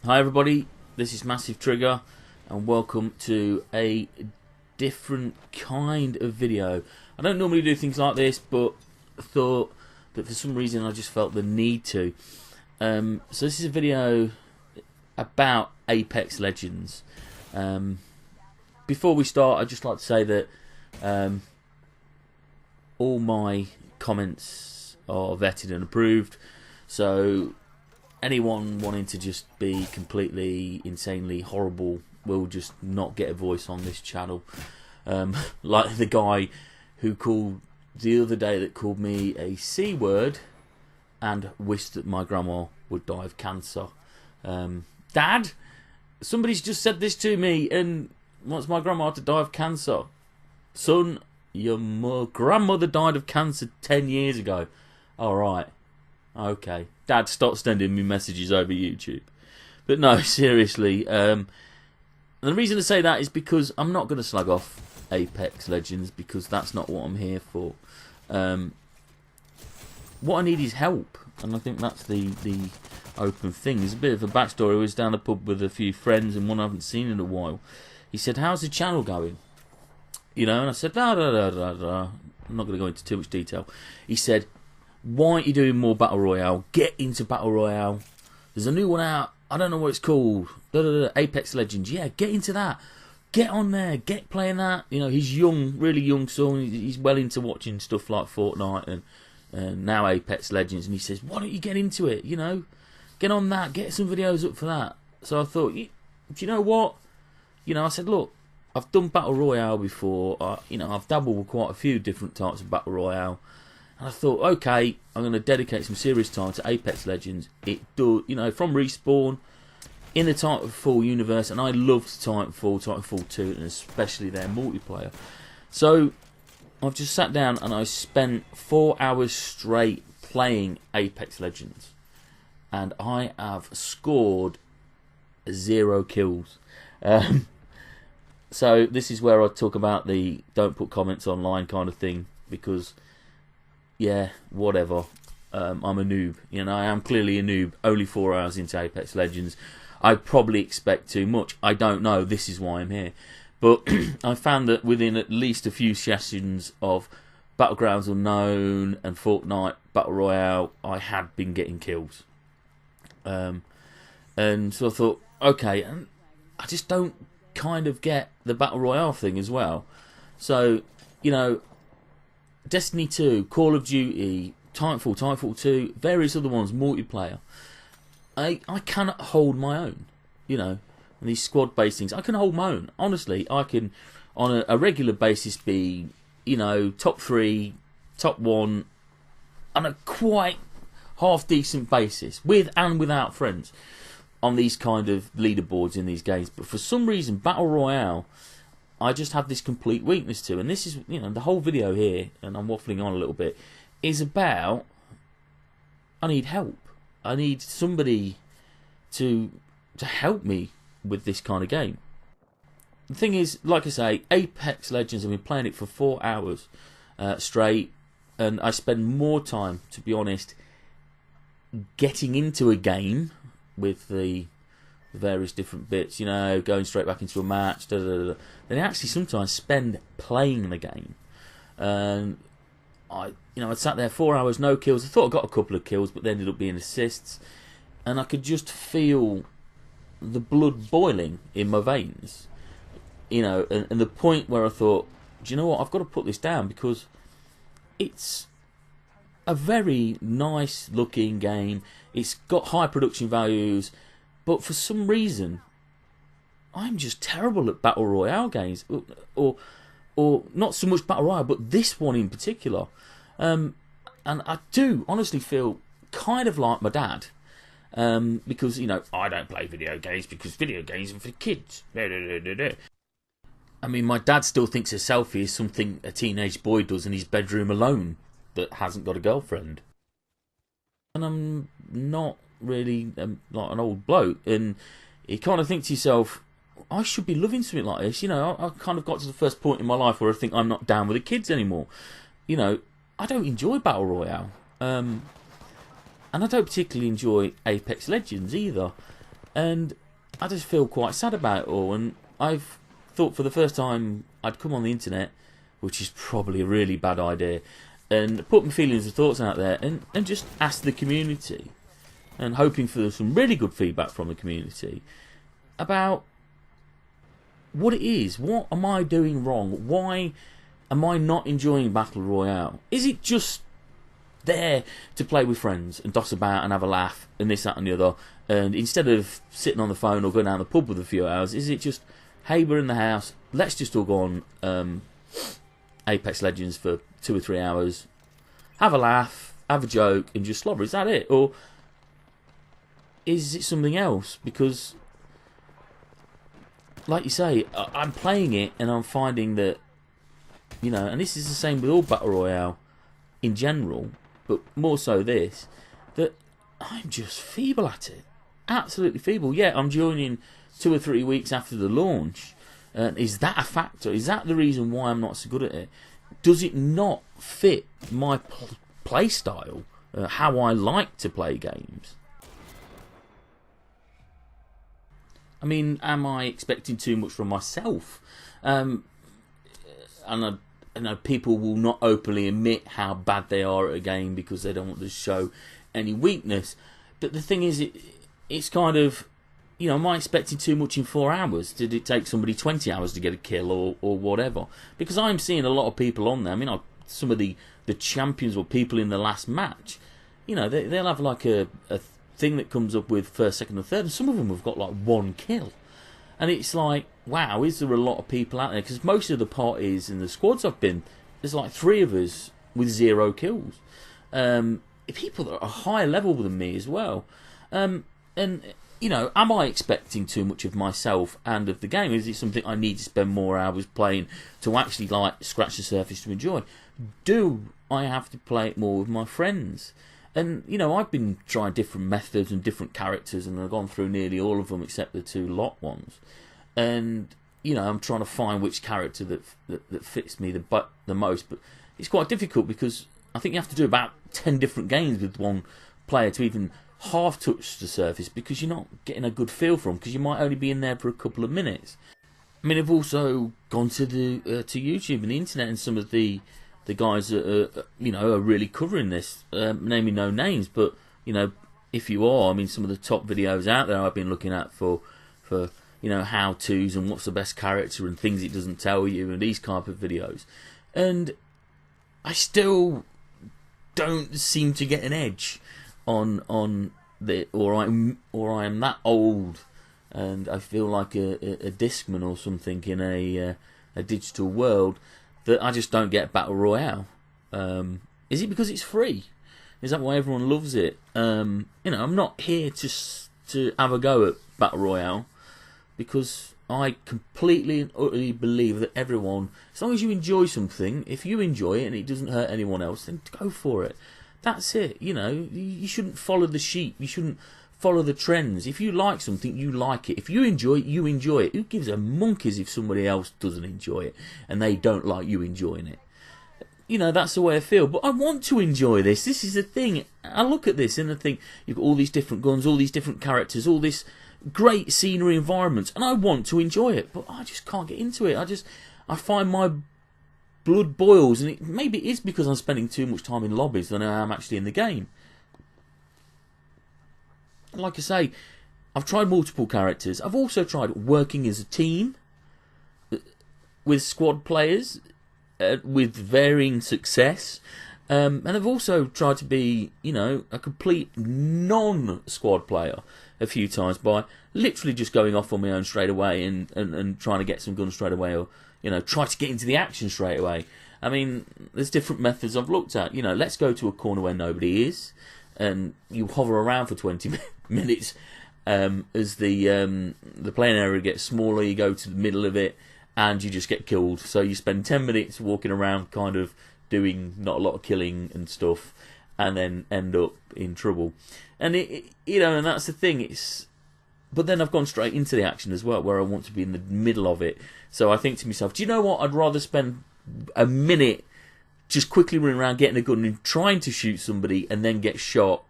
Hi everybody, this is Massive Trigger and welcome to a different kind of video. I don't normally do things like this, but I thought that for some reason I just felt the need to. So this is a video about Apex Legends. Before we start, I'd just like to say that all my comments are vetted and approved, so anyone wanting to just be completely insanely horrible will just not get a voice on this channel. Like the guy who called the other day that called me a C word and wished that my grandma would die of cancer. Dad, somebody's just said this to me and wants my grandma to die of cancer. Son, your grandmother died of cancer 10 years ago. Alright. Okay. Dad, stop sending me messages over YouTube. But no, seriously. The reason to say that is because I'm not going to slug off Apex Legends, because that's not what I'm here for. What I need is help. And I think that's the open thing. There's a bit of a backstory. I was down the pub with a few friends and one I haven't seen in a while. He said, "How's the channel going?" You know, and I said, "Da, da, da, da, da." I'm not going to go into too much detail. He said, "Why aren't you doing more Battle Royale? Get into Battle Royale. There's a new one out. I don't know what it's called. Da, da, da, Apex Legends. Yeah, get into that. Get on there. Get playing that." You know, he's young, really young, so he's well into watching stuff like Fortnite and now Apex Legends. And he says, "Why don't you get into it? You know, get on that. Get some videos up for that." So I thought, do you know what? You know, I said, look, I've done Battle Royale before. You know, I've dabbled with quite a few different types of Battle Royale. And I thought, okay, I'm going to dedicate some serious time to Apex Legends. It do, you know, from Respawn in the Titanfall universe, and I loved Titanfall 2, and especially their multiplayer. So I've just sat down and I spent 4 hours straight playing Apex Legends, and I have scored 0 kills. So this is where I talk about the don't put comments online kind of thing, because yeah, whatever. I'm a noob. You know, I am clearly a noob. Only 4 hours into Apex Legends. I probably expect too much. I don't know. This is why I'm here. But I found that within at least a few sessions of Battlegrounds Unknown and Fortnite Battle Royale, I had been getting kills. And so I thought, okay, and I just don't kind of get the Battle Royale thing as well. So, you know, Destiny 2, Call of Duty, Titanfall 2, various other ones, multiplayer. I cannot hold my own, you know, and these squad-based things. I can hold my own. Honestly, I can, on a regular basis, be, you know, top 3, top 1, on a quite half-decent basis, with and without friends, on these kind of leaderboards in these games. But for some reason, Battle Royale, I just have this complete weakness to. And this is, you know, the whole video here, and I'm waffling on a little bit, is about I need help. I need somebody to help me with this kind of game. The thing is, like I say, Apex Legends, I've been playing it for 4 hours straight, and I spend more time, to be honest, getting into a game with the various different bits, you know, going straight back into a match, then I actually sometimes spend playing the game. And I'd sat there 4 hours, no kills. I thought I got a couple of kills, but they ended up being assists. And I could just feel the blood boiling in my veins. You know, and the point where I thought, do you know what, I've got to put this down, because it's a very nice looking game. It's got high production values, but for some reason, I'm just terrible at Battle Royale games. Or not so much Battle Royale, but this one in particular. And I do honestly feel kind of like my dad. Because, you know, I don't play video games because video games are for kids. I mean, my dad still thinks a selfie is something a teenage boy does in his bedroom alone that hasn't got a girlfriend. And I'm not really like an old bloke. And you kind of think to yourself, I should be loving something like this. You know, I kind of got to the first point in my life where I think I'm not down with the kids anymore. You know, I don't enjoy Battle Royale. And I don't particularly enjoy Apex Legends either. and I just feel quite sad about it all. And I've thought for the first time I'd come on the internet, which is probably a really bad idea, and put my feelings and thoughts out there, and just ask the community, and hoping for some really good feedback from the community about what it is. What am I doing wrong? Why am I not enjoying Battle Royale? Is it just there to play with friends and doss about and have a laugh and this, that and the other, and instead of sitting on the phone or going down the pub with a few hours, is it just, hey, we're in the house, let's just all go on Apex Legends for 2 or 3 hours, have a laugh, have a joke, and just slobber? Is that it? Or is it something else? Because, like you say, I'm playing it and I'm finding that, you know, and this is the same with all Battle Royale in general, but more so this, that I'm just feeble at it. Absolutely feeble. Yeah, I'm joining 2 or 3 weeks after the launch. Is that a factor? Is that the reason why I'm not so good at it? Does it not fit my play style, how I like to play games? I mean, am I expecting too much from myself? And I know people will not openly admit how bad they are at a game because they don't want to show any weakness. But the thing is, it's kind of, you know, am I expecting too much in 4 hours? Did it take somebody 20 hours to get a kill or whatever? Because I'm seeing a lot of people on there. I mean, some of the champions or people in the last match, you know, they'll have like a thing that comes up with first, second and third, and some of them have got like 1 kill. And it's like, wow, is there a lot of people out there? Because most of the parties in the squads I've been, there's like 3 of us with 0 kills. People that are higher level than me as well. And, you know, am I expecting too much of myself and of the game? Is it something I need to spend more hours playing to actually, like, scratch the surface to enjoy? Do I have to play it more with my friends? And, you know, I've been trying different methods and different characters, and I've gone through nearly all of them except the 2 locked ones. And, you know, I'm trying to find which character that fits me the most. But it's quite difficult because I think you have to do about 10 different games with one player to even half touch the surface, because you're not getting a good feel for them, because you might only be in there for a couple of minutes. I mean, I've also gone to YouTube and the internet, and some of the guys that are really covering this, naming no names, but, you know, if you are, I mean, some of the top videos out there I've been looking at for you know, how-tos and what's the best character and things it doesn't tell you and these type of videos. And I still don't seem to get an edge on the, or I am that old and I feel like a discman or something in a digital world, that I just don't get Battle Royale. Is it because it's free? Is that why everyone loves it? You know, I'm not here to have a go at Battle Royale, because I completely and utterly believe that everyone, as long as you enjoy something, if you enjoy it and it doesn't hurt anyone else, then go for it. That's it. You know, you shouldn't follow the sheep. You shouldn't follow the trends. If you like something, you like it. If you enjoy it, you enjoy it. Who gives a monkeys if somebody else doesn't enjoy it and they don't like you enjoying it? You know, that's the way I feel. But I want to enjoy this. This is the thing. I look at this and I think, you've got all these different guns, all these different characters, all this great scenery environments, and I want to enjoy it, but I just can't get into it. I find my blood boils, and maybe it is because I'm spending too much time in lobbies than I am actually in the game. Like I say, I've tried multiple characters. I've also tried working as a team with squad players with varying success. And I've also tried to be, you know, a complete non-squad player a few times by literally just going off on my own straight away and trying to get some guns straight away, or, you know, try to get into the action straight away. I mean, there's different methods I've looked at. You know, let's go to a corner where nobody is, and you hover around for 20 minutes as the playing area gets smaller. You go to the middle of it, and you just get killed. So you spend 10 minutes walking around, kind of doing not a lot of killing and stuff, and then end up in trouble. And you know, and that's the thing. But then I've gone straight into the action as well, where I want to be in the middle of it. So I think to myself, do you know what? I'd rather spend a minute just quickly running around, getting a gun and trying to shoot somebody, and then get shot,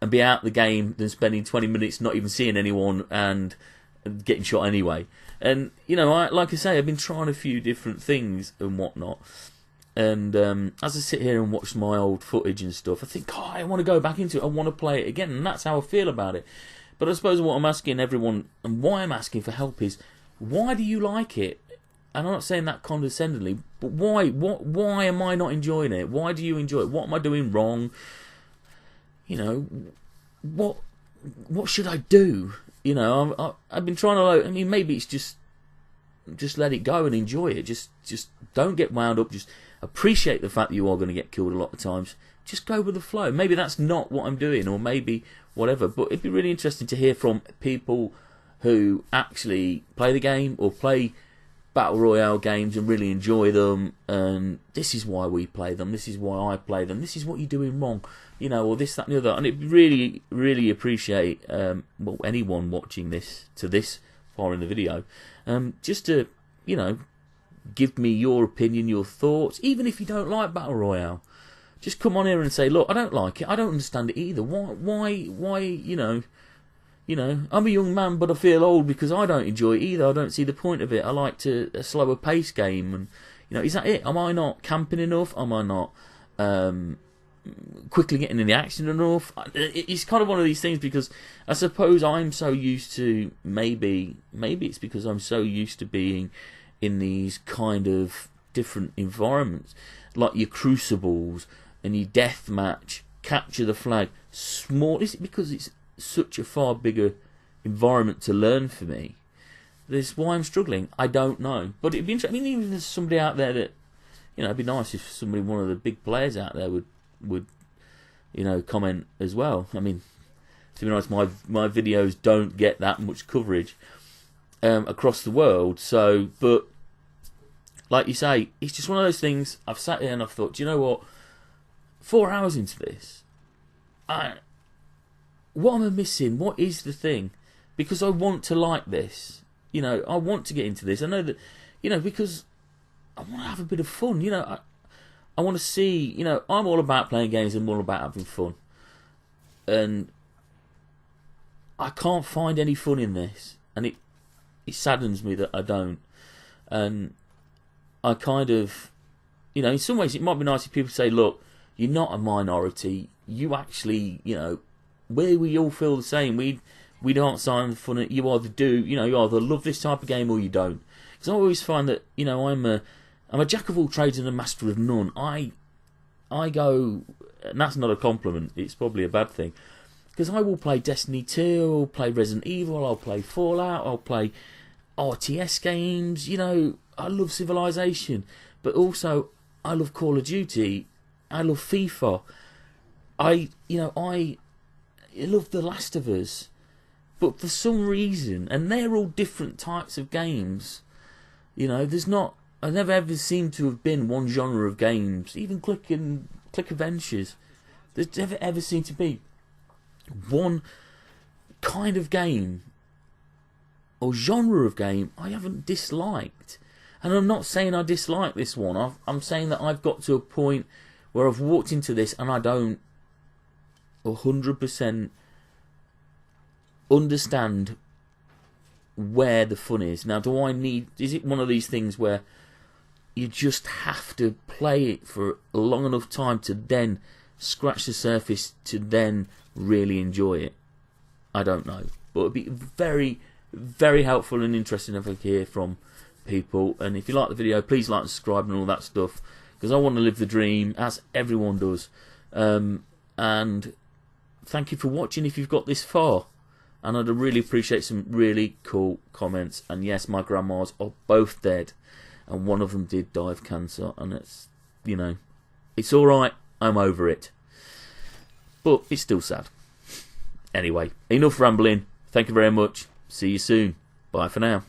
and be out the game than spending 20 minutes not even seeing anyone and getting shot anyway. And, you know, like I say, I've been trying a few different things and whatnot. And as I sit here and watch my old footage and stuff, I think, I want to go back into it. I want to play it again. And that's how I feel about it. But I suppose what I'm asking everyone, and why I'm asking for help, is, why do you like it? And I'm not saying that condescendingly, but why? Why am I not enjoying it? Why do you enjoy it? What am I doing wrong? You know, what should I do? You know, I've been trying to. I mean, maybe it's just let it go and enjoy it. Just don't get wound up. Just appreciate the fact that you are going to get killed a lot of times. Just go with the flow. Maybe that's not what I'm doing, or maybe whatever. But it'd be really interesting to hear from people who actually play the game or play Battle Royale games and really enjoy them, and this is why we play them, this is why I play them, this is what you're doing wrong, you know, or this, that and the other. And it'd really, really appreciate anyone watching this to this far in the video, just to, you know, give me your opinion, your thoughts, even if you don't like Battle Royale. Just come on here and say, look, I don't like it, I don't understand it either, why, you know, I'm a young man, but I feel old because I don't enjoy it either. I don't see the point of it. I like a slower pace game, and you know, is that it? Am I not camping enough? Am I not quickly getting in the action enough? It's kind of one of these things, because I suppose I'm so used to, maybe it's because I'm so used to being in these kind of different environments, like your Crucibles and your Deathmatch, Capture the Flag. Small. Is it because it's such a far bigger environment to learn for me? This is why I'm struggling. I don't know, but it'd be interesting. I mean, even if there's somebody out there that, you know, it'd be nice if somebody, one of the big players out there, would you know, comment as well. I mean, to be honest, my videos don't get that much coverage across the world. So, but like you say, it's just one of those things. I've sat here and I've thought, do you know what? 4 hours into this, what am I missing? What is the thing? Because I want to like this. You know, I want to get into this. I know that, you know, because I want to have a bit of fun. You know, I want to see, you know, I'm all about playing games. I'm all about having fun. And I can't find any fun in this. And it saddens me that I don't. And I kind of, you know, in some ways it might be nice if people say, look, you're not a minority. You actually, you know, where we all feel the same. We don't sign for it. You either do, you know, you either love this type of game or you don't. Because I always find that, you know, I'm a jack of all trades and a master of none. I go, and that's not a compliment. It's probably a bad thing, because I will play Destiny 2, I'll play Resident Evil, I'll play Fallout, I'll play RTS games. You know, I love Civilization, but also I love Call of Duty. I love FIFA. I love The Last of Us, but for some reason, and they're all different types of games, you know, I never ever seem to have been one genre of games, even Click Adventures. There's never ever seemed to be one kind of game or genre of game I haven't disliked. And I'm not saying I dislike this one. I'm saying that I've got to a point where I've walked into this and I don't 100% understand where the fun is. Now, is it one of these things where you just have to play it for a long enough time to then scratch the surface to then really enjoy it? I don't know. But it'd be very, very helpful and interesting if I could hear from people. And if you like the video, please like and subscribe and all that stuff, because I want to live the dream, as everyone does. And thank you for watching if you've got this far. And I'd really appreciate some really cool comments. And yes, my grandmas are both dead, and one of them did die of cancer. And it's, you know, it's alright, I'm over it. But it's still sad. Anyway, enough rambling. Thank you very much. See you soon. Bye for now.